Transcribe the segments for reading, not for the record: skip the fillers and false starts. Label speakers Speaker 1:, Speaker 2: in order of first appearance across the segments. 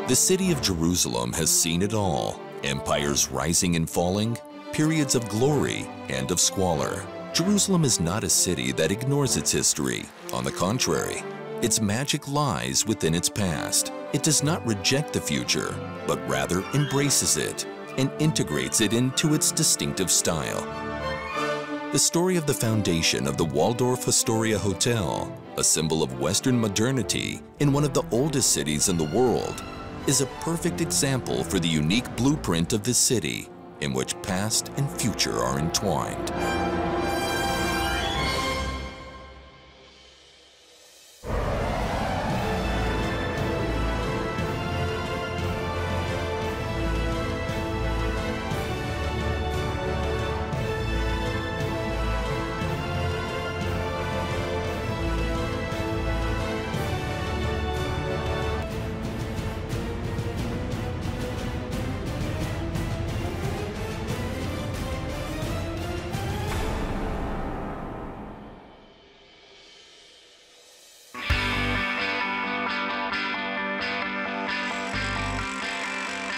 Speaker 1: The city of Jerusalem has seen it all. Empires rising and falling, periods of glory and of squalor. Jerusalem is not a city that ignores its history. On the contrary, its magic lies within its past. It does not reject the future, but rather embraces it and integrates it into its distinctive style. The story of the foundation of the Waldorf Astoria Hotel, a symbol of Western modernity in one of the oldest cities in the world, is a perfect example for the unique blueprint of this city in which past and future are entwined.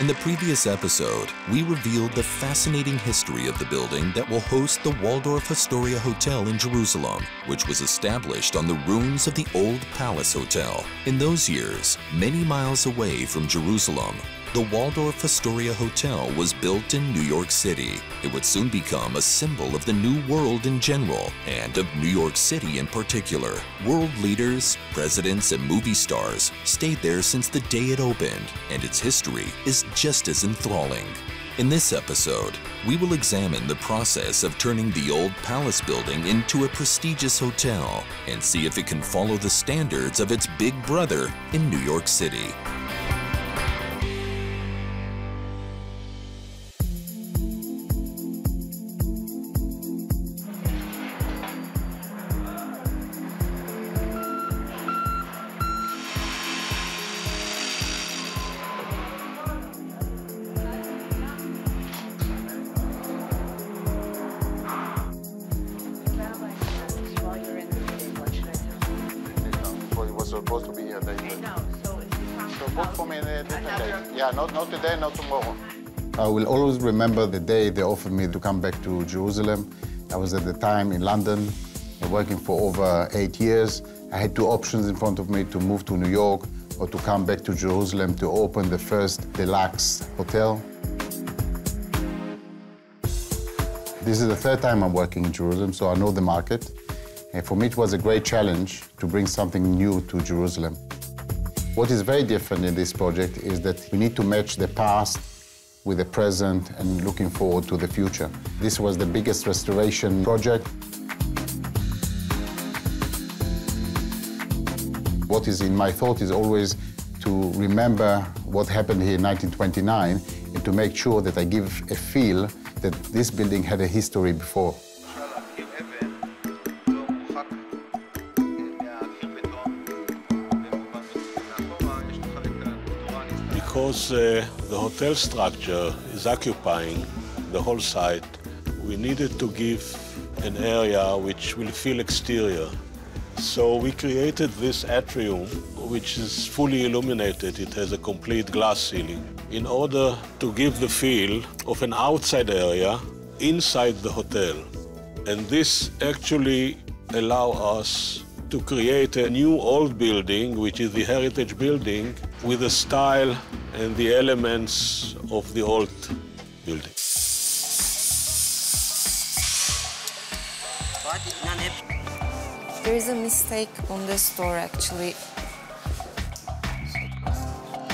Speaker 1: In the previous episode, we revealed the fascinating history of the building that will host the Waldorf Astoria Hotel in Jerusalem, which was established on the ruins of the old Palace Hotel. In those years, many miles away from Jerusalem, the Waldorf Astoria Hotel was built in New York City. It would soon become a symbol of the New World in general, and of New York City in particular. World leaders, presidents, and movie stars stayed there since the day it opened, and its history is just as enthralling. In this episode, we will examine the process of turning the old palace building into a prestigious hotel and see if it can follow the standards of its big brother in New York City.
Speaker 2: Supposed to be here. I know. So book for me a different day. Yeah, not today, not tomorrow. I will always remember the day they offered me to come back to Jerusalem. I was at the time in London, working for over 8 years. I had two options in front of me, to move to New York or to come back to Jerusalem to open the first deluxe hotel. This is the third time I'm working in Jerusalem, so I know the market. And for me, it was a great challenge to bring something new to Jerusalem. What is very different in this project is that we need to match the past with the present and looking forward to the future. This was the biggest restoration project. What is in my thought is always to remember what happened here in 1929 and to make sure that I give a feel that this building had a history before.
Speaker 3: Because the hotel structure is occupying the whole site, we needed to give an area which will feel exterior. So we created this atrium, which is fully illuminated. It has a complete glass ceiling, in order to give the feel of an outside area inside the hotel. And this actually allows us to create a new old building, which is the heritage building, with the style and the elements of the old building.
Speaker 4: There is a mistake on this door, actually.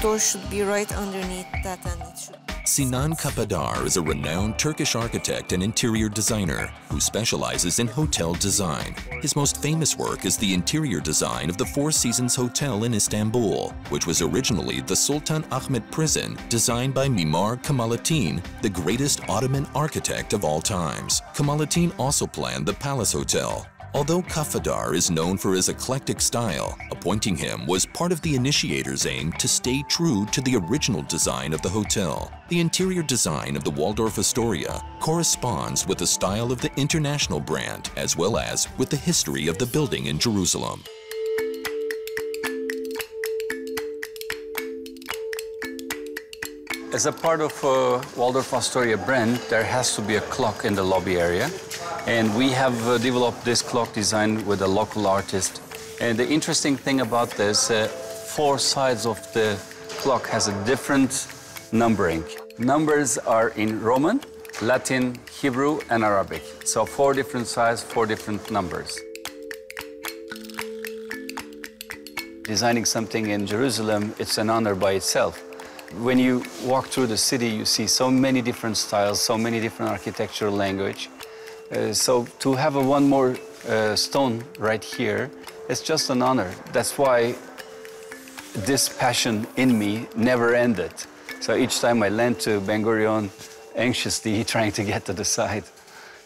Speaker 4: Door should be right underneath that, and it should...
Speaker 1: Sinan Kapadar is a renowned Turkish architect and interior designer who specializes in hotel design. His most famous work is the interior design of the Four Seasons Hotel in Istanbul, which was originally the Sultan Ahmet prison, designed by Mimar Kemalettin, the greatest Ottoman architect of all times. Kemalettin also planned the Palace Hotel. Although Kafadar is known for his eclectic style, appointing him was part of the initiator's aim to stay true to the original design of the hotel. The interior design of the Waldorf Astoria corresponds with the style of the international brand, as well as with the history of the building in Jerusalem.
Speaker 5: As a part of Waldorf Astoria brand, there has to be a clock in the lobby area. And we have developed this clock design with a local artist. And the interesting thing about this, 4 sides of the clock has a different numbering. Numbers are in Roman, Latin, Hebrew, and Arabic. So 4 different sides, 4 different numbers. Designing something in Jerusalem, it's an honor by itself. When you walk through the city, you see so many different styles, so many different architectural language. So to have one more stone right here, it's just an honor. That's why this passion in me never ended. So each time I land to Ben Gurion, anxiously trying to get to the side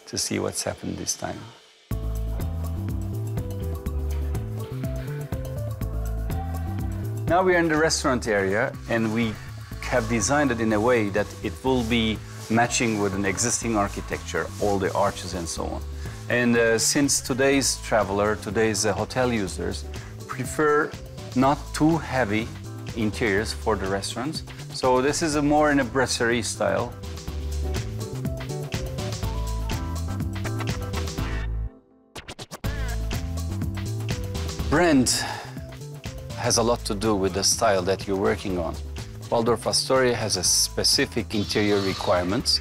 Speaker 5: to see what's happened this time. Now we're in the restaurant area, and we have designed it in a way that it will be matching with an existing architecture, all the arches and so on. And since today's traveler, today's hotel users prefer not too heavy interiors for the restaurants, so this is more in a brasserie style. Brand has a lot to do with the style that you're working on. Waldorf Astoria has a specific interior requirements.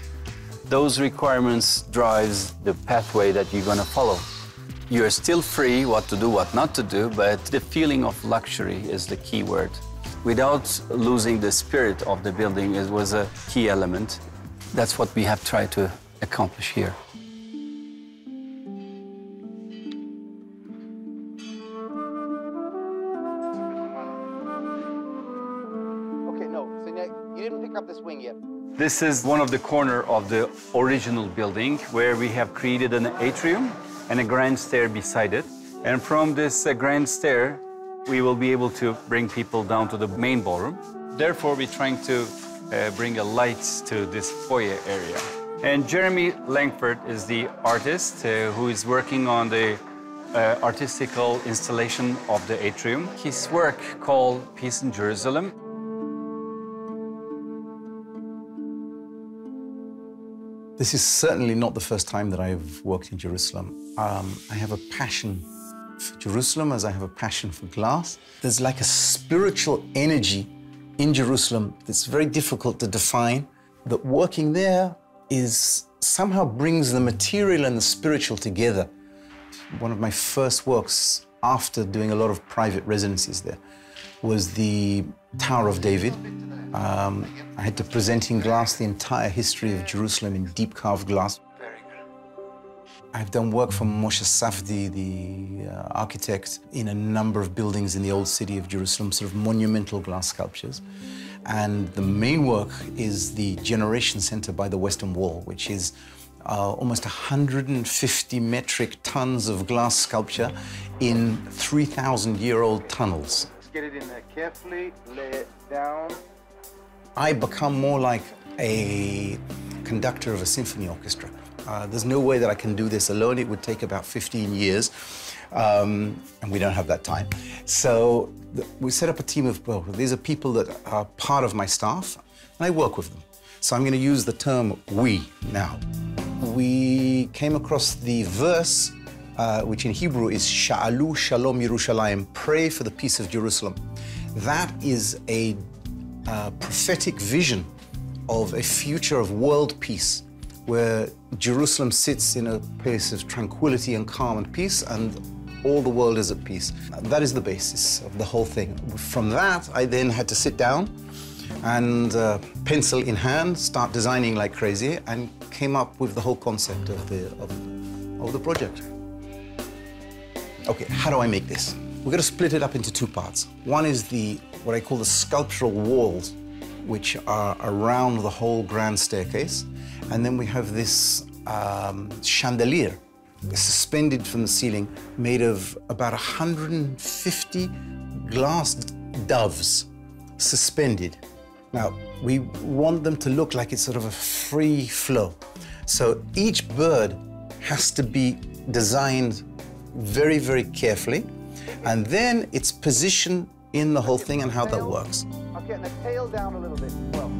Speaker 5: Those requirements drives the pathway that you're gonna follow. You're still free what to do, what not to do, but the feeling of luxury is the key word. Without losing the spirit of the building, it was a key element. That's what we have tried to accomplish here. This is one of the corners of the original building where we have created an atrium and a grand stair beside it. And from this grand stair, we will be able to bring people down to the main ballroom. Therefore, we're trying to bring a light to this foyer area. And Jeremy Langford is the artist who is working on the artistical installation of the atrium. His work called Peace in Jerusalem.
Speaker 6: This is certainly not the first time that I've worked in Jerusalem. I have a passion for Jerusalem as I have a passion for glass. There's like a spiritual energy in Jerusalem that's very difficult to define, that working there is somehow brings the material and the spiritual together. One of my first works after doing a lot of private residencies there was the Tower of David. I had to present in glass the entire history of Jerusalem in deep carved glass.
Speaker 5: Very good.
Speaker 6: I've done work for Moshe Safdie, the architect, in a number of buildings in the old city of Jerusalem, sort of monumental glass sculptures. And the main work is the Generation Center by the Western Wall, which is almost 150 metric tons of glass sculpture in 3,000-year-old tunnels.
Speaker 7: Get it in there carefully, lay it down.
Speaker 6: I become more like a conductor of a symphony orchestra. There's no way that I can do this alone. It would take about 15 years, and we don't have that time. So we set up a team of, well, these are people that are part of my staff, and I work with them. So I'm going to use the term we now. We came across the verse which in Hebrew is Sha'alu Shalom Yerushalayim, pray for the peace of Jerusalem. That is a prophetic vision of a future of world peace, where Jerusalem sits in a place of tranquility and calm and peace, and all the world is at peace. That is the basis of the whole thing. From that, I then had to sit down and pencil in hand, start designing like crazy, and came up with the whole concept of the project. Okay, how do I make this? We're going to split it up into 2 parts. One is what I call the sculptural walls, which are around the whole grand staircase. And then we have this chandelier suspended from the ceiling, made of about 150 glass doves suspended. Now, we want them to look like it's sort of a free flow. So each bird has to be designed very, very carefully, and then its position in the whole thing and how that works.
Speaker 7: I'm getting the tail down a little bit as well.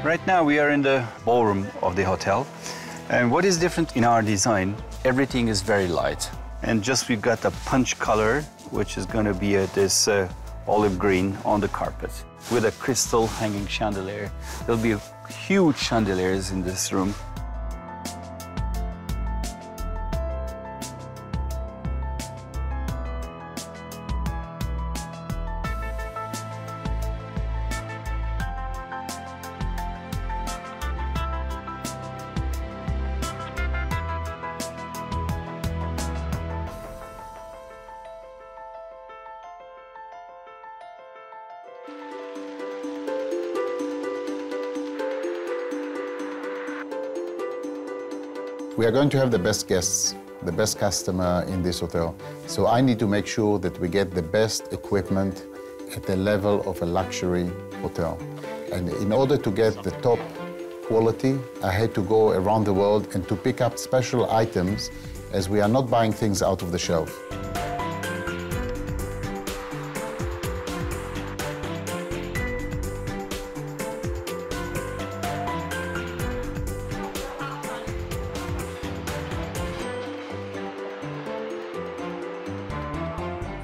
Speaker 5: Right now we are in the ballroom of the hotel. And what is different in our design, everything is very light. And just we've got a punch color, which is going to be this olive green on the carpet with a crystal hanging chandelier. There'll be huge chandeliers in this room.
Speaker 2: We are going to have the best guests, the best customer in this hotel. So I need to make sure that we get the best equipment at the level of a luxury hotel. And in order to get the top quality, I had to go around the world and to pick up special items, as we are not buying things out of the shelf.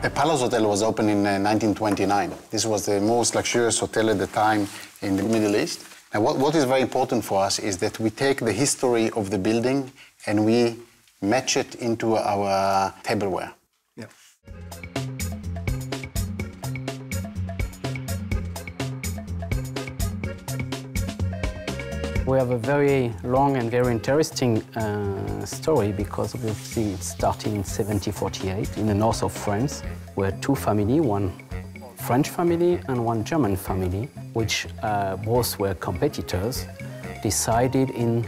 Speaker 8: The Palace Hotel was opened in 1929. This was the most luxurious hotel at the time in the Middle East. And what is very important for us is that we take the history of the building and we match it into our tableware.
Speaker 6: Yeah.
Speaker 9: We have a very long and very interesting story because obviously it started in 1748 in the north of France, where two families, one French family and one German family, which both were competitors, decided in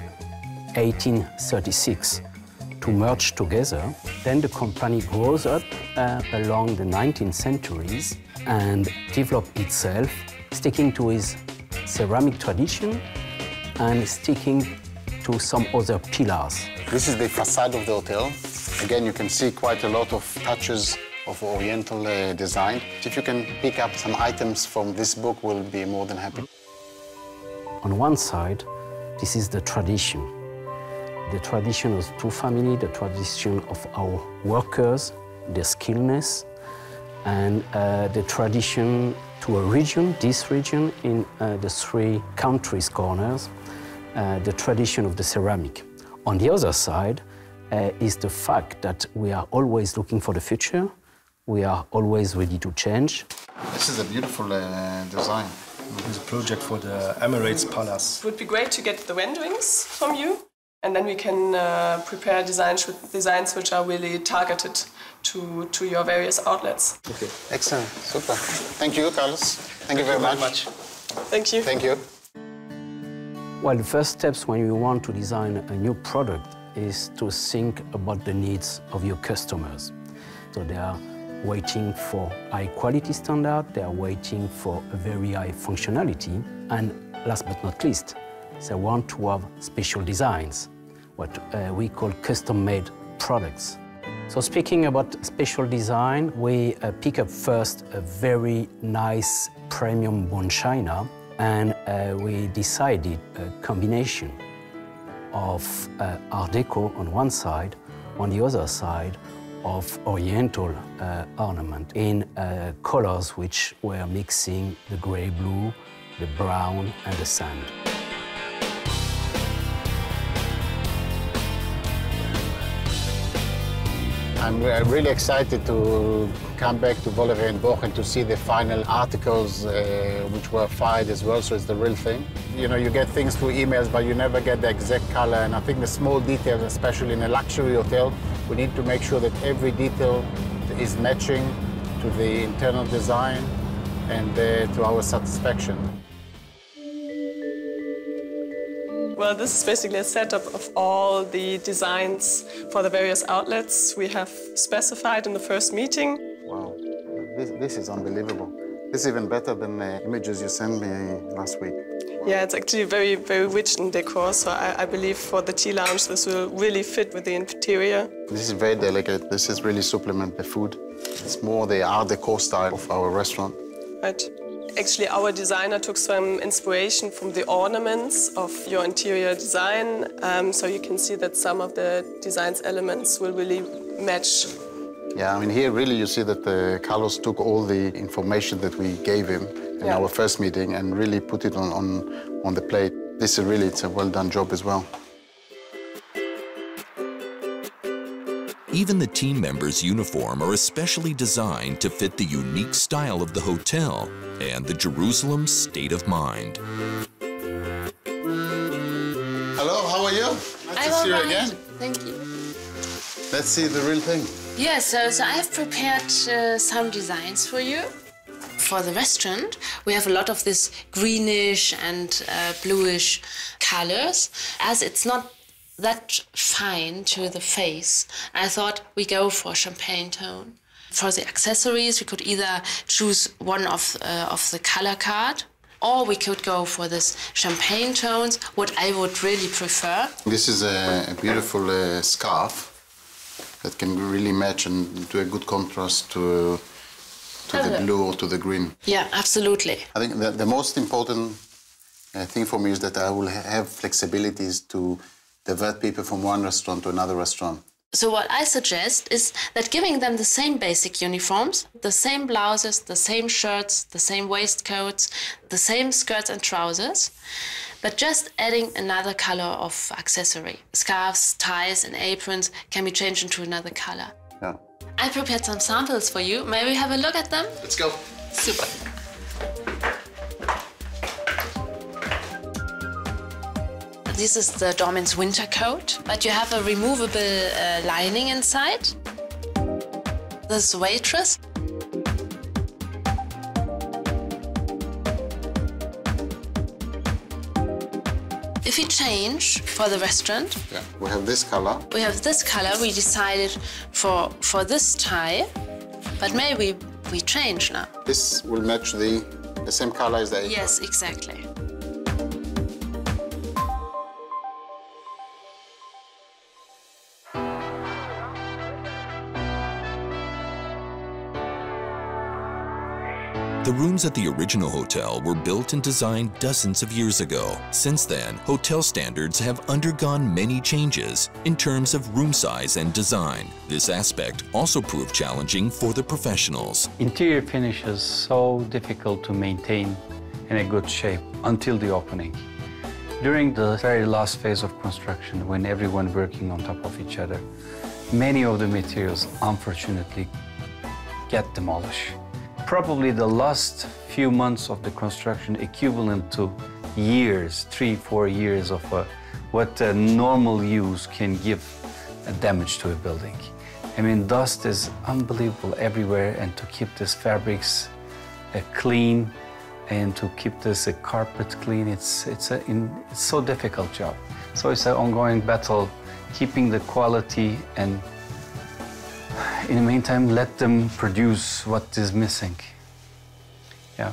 Speaker 9: 1836 to merge together. Then the company grows up along the 19th centuries and developed itself, sticking to its ceramic tradition and sticking to some other pillars.
Speaker 8: This is the facade of the hotel. Again, you can see quite a lot of touches of Oriental design. If you can pick up some items from this book, we'll be more than happy.
Speaker 9: On one side, this is the tradition. The tradition of two families, the tradition of our workers, their skillness, and the tradition to a region, this region, in the three countries' corners, the tradition of the ceramic. On the other side is the fact that we are always looking for the future. We are always ready to change.
Speaker 2: This is a beautiful design.
Speaker 10: It's a project for the Emirates Palace.
Speaker 11: It would be great to get the renderings from you, and then we can prepare designs which are really targeted to your various outlets.
Speaker 8: Okay. Excellent. Super. Thank you, Carlos. Thank you very much.
Speaker 11: Thank you.
Speaker 8: Thank you.
Speaker 9: Well, the first steps when you want to design a new product is to think about the needs of your customers. So they are waiting for high quality standard, they are waiting for a very high functionality, and last but not least, they want to have special designs, what we call custom-made products. So speaking about special design, we pick up first a very nice premium bone china, and we decided a combination of Art Deco on one side, on the other side of Oriental ornament in colors which were mixing the gray-blue, the brown, and the sand.
Speaker 2: I'm really excited to come back to Waldorf and Bochum to see the final articles which were fired as well, so it's the real thing. You know, you get things through emails, but you never get the exact color, and I think the small details, especially in a luxury hotel, we need to make sure that every detail is matching to the internal design and to our satisfaction.
Speaker 11: Well, this is basically a setup of all the designs for the various outlets we have specified in the first meeting.
Speaker 2: Wow, this is unbelievable. This is even better than the images you sent me last week. Wow.
Speaker 11: Yeah, it's actually very, very rich in decor, so I believe for the tea lounge this will really fit with the interior.
Speaker 2: This is very delicate. This is really supplement the food. It's more the Art Deco style of our restaurant.
Speaker 11: Right. Actually, our designer took some inspiration from the ornaments of your interior design, so you can see that some of the design's elements will really match.
Speaker 2: Yeah, I mean, here really you see that Carlos took all the information that we gave him in our first meeting and really put it on the plate. This is really, it's a well-done job as well.
Speaker 1: Even the team members' uniform are especially designed to fit the unique style of the hotel and the Jerusalem state of mind.
Speaker 2: Hello, how are you? Nice to see you again.
Speaker 12: Thank you.
Speaker 2: Let's see the real thing.
Speaker 12: Yes, so I've prepared some designs for you. For the restaurant, we have a lot of this greenish and bluish colors. As it's not that fine to the face, I thought we go for champagne tone. For the accessories, we could either choose one of the color card, or we could go for this champagne tones, what I would really prefer.
Speaker 2: This is a beautiful scarf that can really match and do a good contrast to the blue or to the green.
Speaker 12: Yeah, absolutely.
Speaker 2: I think the most important thing for me is that I will have flexibilities to divert people from one restaurant to another restaurant.
Speaker 12: So what I suggest is that giving them the same basic uniforms, the same blouses, the same shirts, the same waistcoats, the same skirts and trousers, but just adding another color of accessory. Scarves, ties and aprons can be changed into another color.
Speaker 2: Yeah.
Speaker 12: I prepared some samples for you. May we have a look at them?
Speaker 2: Let's go.
Speaker 12: Super. This is the doorman's winter coat, but you have a removable lining inside. This is the waitress. If we change for the restaurant,
Speaker 2: we have this color.
Speaker 12: We have this color. We decided for this tie, but maybe we change now.
Speaker 2: This will match the same color as the apron.
Speaker 12: Yes, exactly.
Speaker 1: The rooms at the original hotel were built and designed dozens of years ago. Since then, hotel standards have undergone many changes in terms of room size and design. This aspect also proved challenging for the professionals.
Speaker 5: Interior finish is so difficult to maintain in a good shape until the opening. During the very last phase of construction, when everyone working on top of each other, many of the materials, unfortunately, get demolished. Probably the last few months of the construction equivalent to years, 3-4 years of what normal use can give damage to a building. I mean, dust is unbelievable everywhere, and to keep these fabrics clean and to keep this carpet clean, it's so difficult job. So it's an ongoing battle, keeping the quality and in the meantime, let them produce what is missing. Yeah.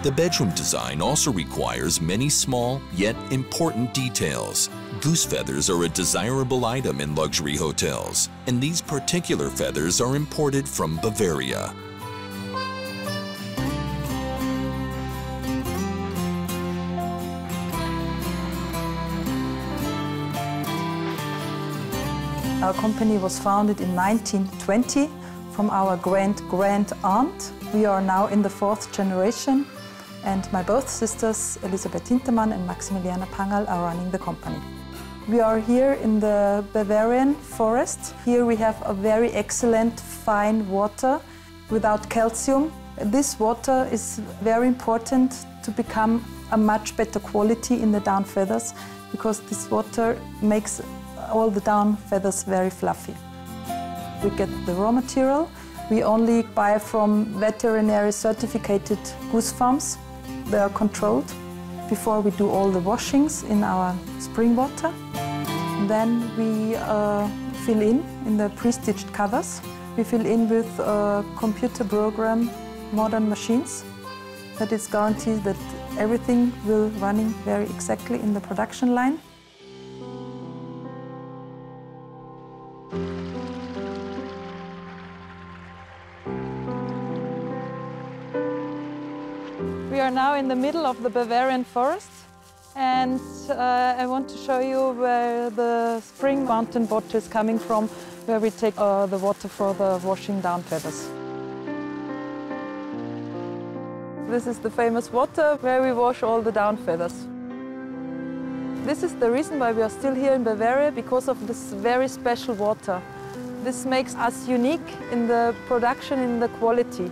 Speaker 1: The bedroom design also requires many small yet important details. Goose feathers are a desirable item in luxury hotels, and these particular feathers are imported from Bavaria.
Speaker 13: Our company was founded in 1920 from our grand aunt. We are now in the 4th generation, and my both sisters, Elisabeth Hintermann and Maximiliana Pangal, are running the company. We are here in the Bavarian forest. Here we have a very excellent fine water without calcium. This water is very important to become a much better quality in the down feathers, because this water makes all the down feathers very fluffy. We get the raw material. We only buy from veterinary certificated goose farms. They are controlled before we do all the washings in our spring water. Then we fill in the pre-stitched covers. We fill in with a computer program, modern machines, that is guaranteed that everything will running very exactly in the production line. We are now in the middle of the Bavarian forest, and I want to show you where the spring mountain water is coming from, where we take the water for the washing down feathers. This is the famous water where we wash all the down feathers. This is the reason why we are still here in Bavaria, because of this very special water. This makes us unique in the production, in the quality.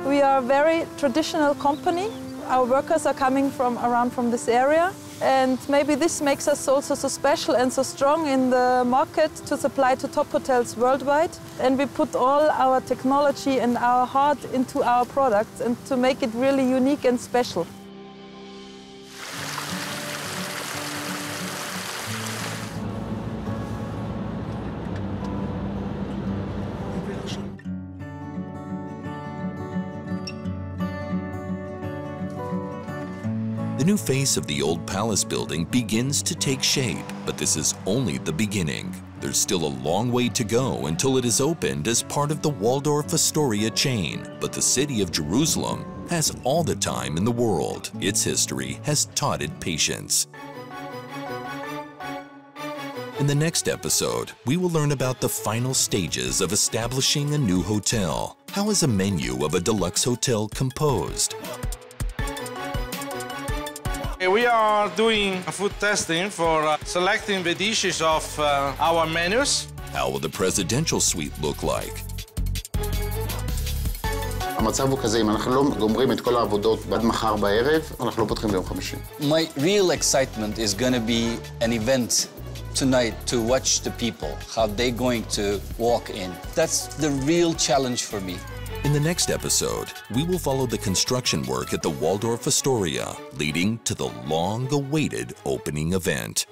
Speaker 13: We are a very traditional company. Our workers are coming from around from this area, and maybe this makes us also so special and so strong in the market to supply to top hotels worldwide. And we put all our technology and our heart into our products and to make it really unique and special.
Speaker 1: The new face of the old palace building begins to take shape, but this is only the beginning. There's still a long way to go until it is opened as part of the Waldorf Astoria chain, but the city of Jerusalem has all the time in the world. Its history has taught it patience. In the next episode, we will learn about the final stages of establishing a new hotel. How is a menu of a deluxe hotel composed?
Speaker 14: We are doing food testing for selecting the dishes of our menus.
Speaker 1: How will the presidential suite look like?
Speaker 2: המצב הוא כזה, אם אנחנו לא גומרים את כל העבודות עד מחר בערב, אנחנו לא פותחים ביום חמישי.
Speaker 5: My real excitement is going to be an event tonight to watch the people, how they're going to walk in. That's the real challenge for me.
Speaker 1: In the next episode, we will follow the construction work at the Waldorf Astoria, leading to the long-awaited opening event.